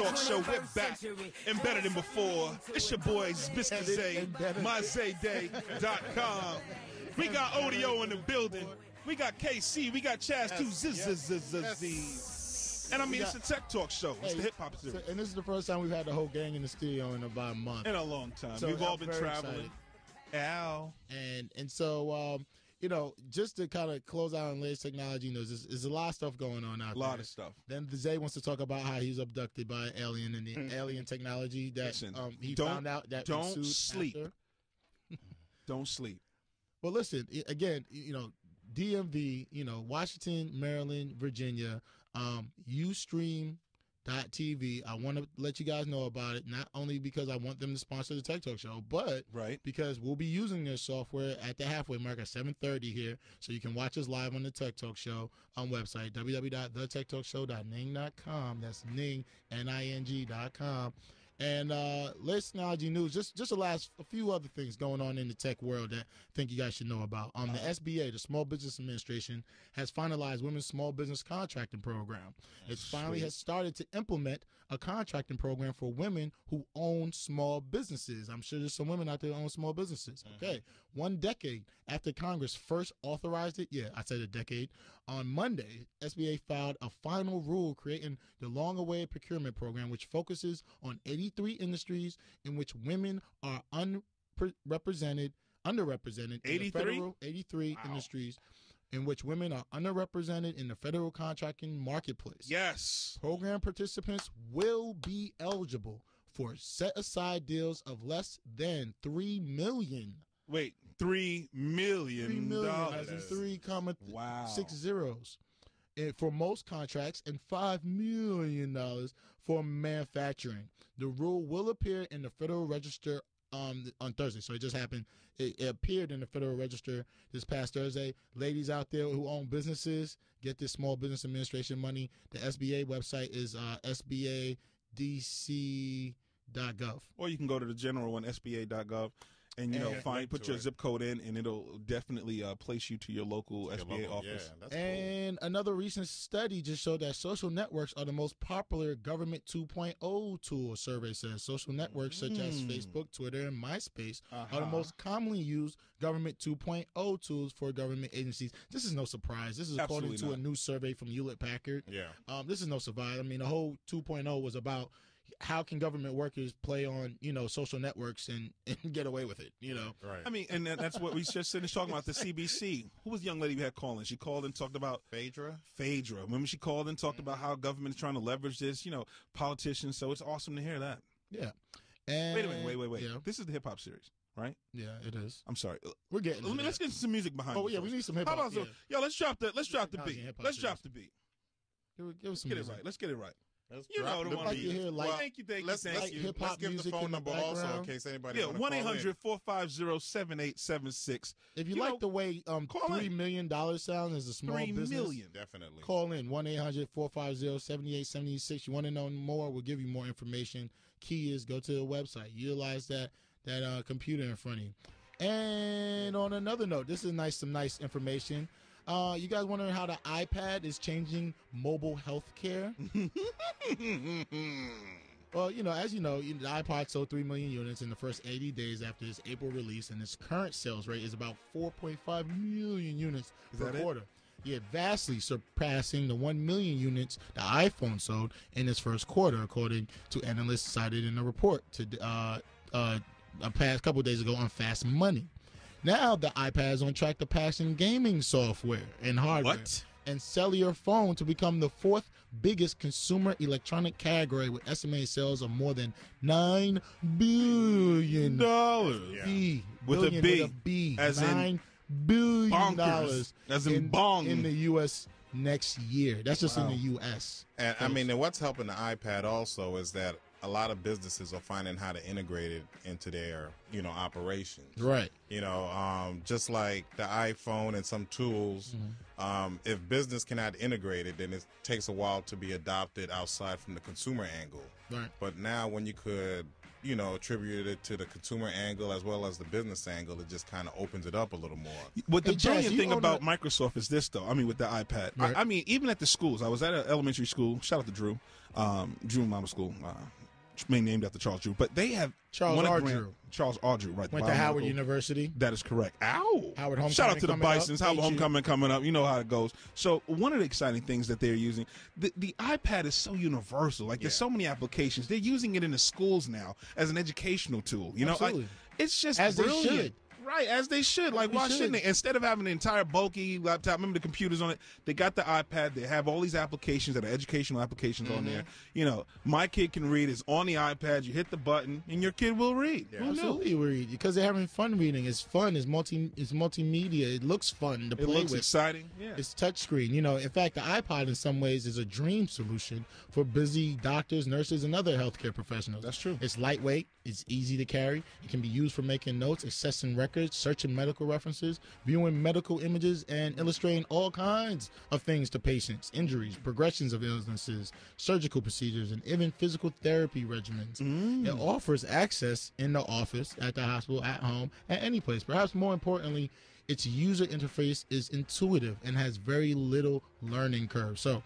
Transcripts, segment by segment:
Talk Show. We're back and better than before. It's your boys, Mr. Zay, myzayday.com. We got Odio in the building. We got KC. We got Chaz too. And I mean, it's a Tech Talk Show. It's the hip hop series. And this is the first time we've had the whole gang in the studio in about a month. In a long time. So We've all been very traveling. Excited. And so, just to kind of close out on latest technology news, there's a lot of stuff going on out there. A lot of stuff. Then Zay wants to talk about how he was abducted by an alien and the alien technology that he found out that don't sleep. After. Don't sleep. Well, listen, again, DMV, Washington, Maryland, Virginia, Ustream.tv. I want to let you guys know about it, not only because I want them to sponsor the Tech Talk Show, but because we'll be using their software at the halfway mark at 7:30 here, so you can watch us live on the Tech Talk Show website, www.thetechtalkshow.ning.com. That's Ning, Ning.com. And latest technology news, just a few other things going on in the tech world that I think you guys should know about. The SBA, the Small Business Administration, has finalized Women's Small Business Contracting Program. It finally has started to implement a contracting program for women who own small businesses. I'm sure there's some women out there who own small businesses. Okay, 1 decade after Congress first authorized it, I said a decade, on Monday, SBA filed a final rule creating the long-awaited procurement program, which focuses on 83 industries in which women are underrepresented in the federal 83 industries in which women are underrepresented in the federal contracting marketplace. Yes. Program participants will be eligible for set-aside deals of less than $3 million. Wait, $3 million. $3 million, as in 3,6 zeros. For most contracts, and $5 million for manufacturing. The rule will appear in the Federal Register on Thursday. So it just happened. It appeared in the Federal Register this past Thursday. Ladies out there who own businesses, get this Small Business Administration money. The SBA website is sbadc.gov. Or you can go to the general one, sba.gov. And put your zip code in, and it'll definitely place you to your local SBA office. Yeah, that's cool. Another recent study just showed that social networks are the most popular government 2.0 tool. A survey says social networks such as Facebook, Twitter, and MySpace are the most commonly used government 2.0 tools for government agencies. This is no surprise. This is according to a new survey from Hewlett Packard. Yeah. This is no surprise. I mean, the whole 2.0 was about how can government workers play on, social networks and get away with it, Right. I mean, and that's what we just finished talking about, the CBC. Who was the young lady we had calling? She called and talked about Phaedra. Remember she called and talked about how government is trying to leverage this, politicians. So it's awesome to hear that. Yeah. And wait a minute. Wait. Yeah. This is the hip-hop series, right? Yeah, it is. I'm sorry. We're getting Let's get some music behind it. Oh, yeah, we need some hip-hop. How about Yo, let's drop the beat. Let's drop the beat. Give us some music. Let's get it right. You know the one. Like you hear, thank you. Let's give the phone number also in case anybody. Yeah, 1-800-450-7876. If you like the way $3 million sounds as a small business, $3 million, definitely call in 1-800-450-7876. You want to know more? We'll give you more information. Key is go to the website, utilize that computer in front of you. And on another note, this is some nice information. You guys wondering how the iPad is changing mobile health care? Well, as you know, the iPod sold 3 million units in the first 80 days after its April release, and its current sales rate is about 4.5 million units per quarter. Yeah, vastly surpassing the 1 million units the iPhone sold in its first quarter, according to analysts cited in a report a couple of days ago on Fast Money. Now the iPad is on track to pass in gaming software and hardware and cellular phone to become the fourth biggest consumer electronic category with estimated sales of more than $9 billion. With a B. As $9 billion bonkers. As in bong. In the U.S. next year. That's just in the U.S. And I mean, and what's helping the iPad also is that a lot of businesses are finding how to integrate it into their, operations. Right. Just like the iPhone and some tools, if business cannot integrate it, then it takes a while to be adopted outside from the consumer angle. Right. But now when you could attribute it to the consumer angle as well as the business angle. It just kind of opens it up a little more. What the brilliant thing about Microsoft is this, though. I mean, with the iPad. Right. I mean, even at the schools. I was at an elementary school. Shout out to Drew. Drew Mama School. Named after Charles Drew. But they have Charles R. Drew. Charles R. Drew, right. Went to Howard University. That is correct. Ow! Howard Homecoming. Shout out to the Bisons. Howard Homecoming coming up. You know how it goes. So one of the exciting things that they're using, the iPad is so universal. Like there's so many applications. They're using it in the schools now as an educational tool. You know, it's just as brilliant. They should. Right, as they should. Like, why shouldn't they? Instead of having an entire bulky laptop, remember the computers on it, they got the iPad. They have all these applications that are educational applications on there. You know, my kid can read. It's on the iPad. You hit the button, and your kid will read. Yeah. Absolutely read, because they're having fun reading. It's fun. It's multimedia. It looks fun to play with. It looks exciting. Yeah. It's touchscreen. You know, in fact, the iPod in some ways is a dream solution for busy doctors, nurses, and other healthcare professionals. That's true. It's lightweight. It's easy to carry. It can be used for making notes, accessing records, searching medical references, viewing medical images, and illustrating all kinds of things to patients, injuries, progressions of illnesses, surgical procedures, and even physical therapy regimens. It offers access in the office, at the hospital, at home, at any place. Perhaps more importantly, its user interface is intuitive and has very little learning curve. So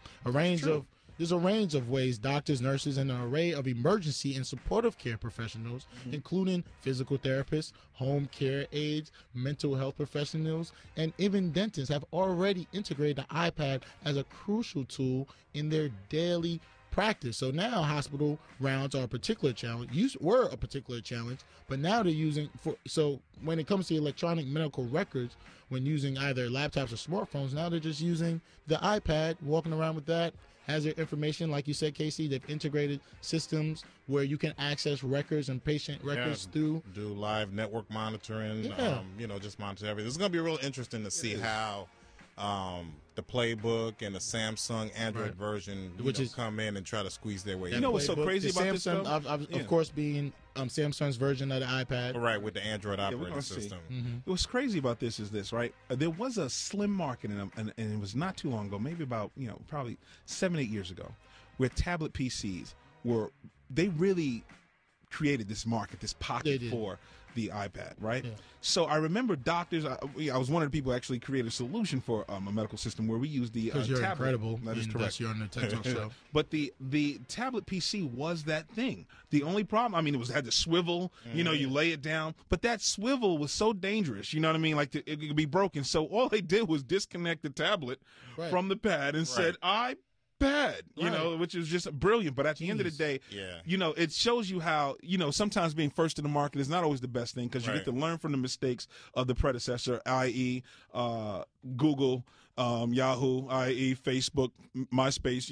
there's a range of ways doctors, nurses, and an array of emergency and supportive care professionals, including physical therapists, home care aides, mental health professionals, and even dentists, have already integrated the iPad as a crucial tool in their daily practice. So now hospital rounds are a particular challenge. Were a particular challenge, but now they're using so when it comes to electronic medical records, when using either laptops or smartphones, now they're just using the iPad, walking around with that. Has their information, like you said, Casey. They've integrated systems where you can access records and patient records through. Do live network monitoring. Just monitor everything. It's going to be real interesting to see how the Playbook and the Samsung Android version come in and try to squeeze their way in. You know what's so crazy about Samsung, this? Of course, being Samsung's version of the iPad. Right, with the Android operating system. What's crazy about this is this, right? There was a slim market, and it was not too long ago, maybe about, probably 7-8 years ago, where tablet PCs they really created this market, this pocket for the iPad, right? Yeah. So I remember doctors. I was one of the people who actually created a solution for a medical system where we use the tablet. You're incredible. That is correct. You're on the Tech Talk show. But the tablet PC was that thing. The only problem, I mean, it had the swivel. You lay it down, but that swivel was so dangerous. You know what I mean? Like it could be broken. So all they did was disconnect the tablet from the pad and said, "iPad," which is just brilliant. But at the end of the day, it shows you how, sometimes being first in the market is not always the best thing, because you get to learn from the mistakes of the predecessor, i.e. Google, Yahoo, i.e. Facebook, MySpace,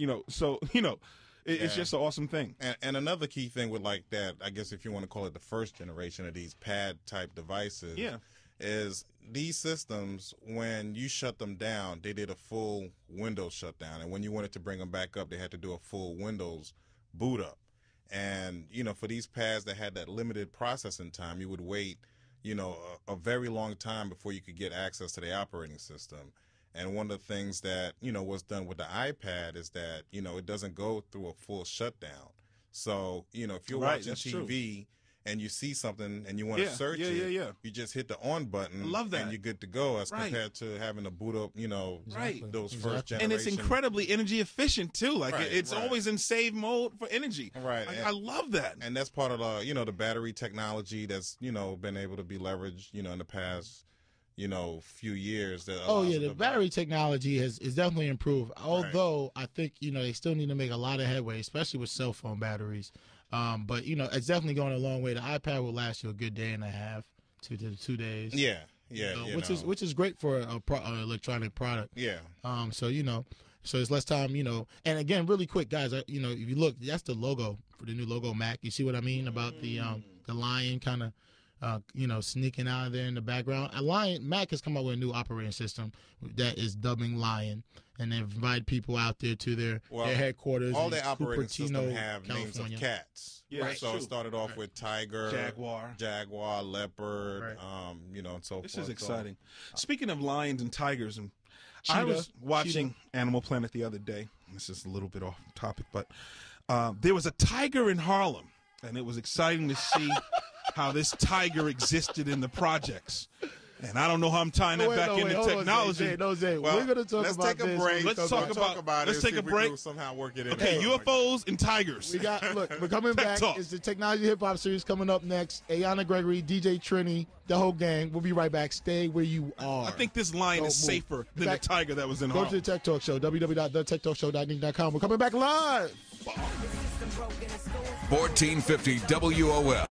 it's just an awesome thing. And another key thing with like that, I guess if you want to call it the first generation of these pad-type devices, is these systems, when you shut them down, they did a full Windows shutdown. And when you wanted to bring them back up, they had to do a full Windows boot up. And, for these pads that had that limited processing time, you would wait, a very long time before you could get access to the operating system. And one of the things that, was done with the iPad is that, it doesn't go through a full shutdown. So, if you're watching TV and you see something and you want to search it, you just hit the on button. I love that. And you're good to go, as compared to having to boot up, those first generation. And it's incredibly energy efficient too. Like it's always in save mode for energy. Right. I love that. And that's part of the, the battery technology that's, been able to be leveraged, in the past, few years. The battery technology is definitely improved. Although I think, they still need to make a lot of headway, especially with cell phone batteries. But it's definitely going a long way. The iPad will last you a good day and a half, 2 days. Yeah, which is great for an electronic product. Yeah. So it's less time. And again, really quick, guys. If you look, that's the logo for the new logo Mac. You see what I mean about the lion kind of. Sneaking out of there in the background. Mac has come up with a new operating system that is dubbing Lion, and they've invited people out there to their headquarters. All their operating systems have California. names of cats. Yeah, so it started off with tiger, jaguar, leopard, and so forth. This is exciting. Speaking of lions and tigers, and I was watching Animal Planet the other day. This is a little bit off topic, but there was a tiger in Harlem. and it was exciting to see how this tiger existed in the projects. And I don't know how I'm tying that back into technology. Well, we're going to talk let's about take a break. Let's talk about. Let's take a break. Somehow work it in. Okay, UFOs and tigers. We're coming back. It's the Technology Hip Hop Series coming up next. Ayana Gregory, DJ Trini, the whole gang. We'll be right back. Stay where you are. I think this lion is safer than the tiger that was in Harlem. Go to the Tech Talk Show, www.thetechtalkshow.com. We're coming back live. 1450 WOL.